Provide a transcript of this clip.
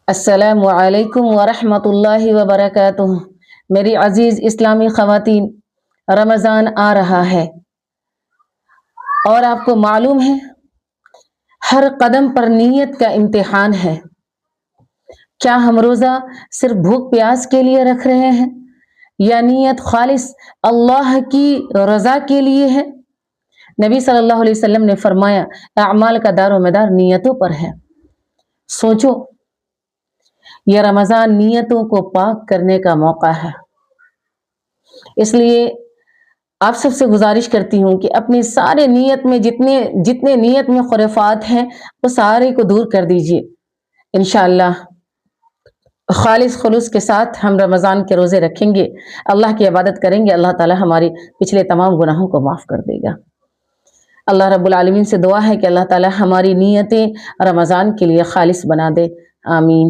السلام علیکم ورحمۃ اللہ وبرکاتہ۔ میری عزیز اسلامی خواتین، رمضان آ رہا ہے اور آپ کو معلوم ہے ہر قدم پر نیت کا امتحان ہے۔ کیا ہم روزہ صرف بھوک پیاس کے لیے رکھ رہے ہیں یا نیت خالص اللہ کی رضا کے لیے ہے؟ نبی صلی اللہ علیہ وسلم نے فرمایا، اعمال کا دار و مدار نیتوں پر ہے۔ سوچو، یہ رمضان نیتوں کو پاک کرنے کا موقع ہے۔ اس لیے آپ سب سے گزارش کرتی ہوں کہ اپنی سارے نیت میں جتنے نیت میں خرافات ہیں وہ سارے کو دور کر دیجیے۔ انشاءاللہ خالص خلوص کے ساتھ ہم رمضان کے روزے رکھیں گے، اللہ کی عبادت کریں گے، اللہ تعالی ہماری پچھلے تمام گناہوں کو معاف کر دے گا۔ اللہ رب العالمین سے دعا ہے کہ اللہ تعالی ہماری نیتیں رمضان کے لیے خالص بنا دے۔ آمین۔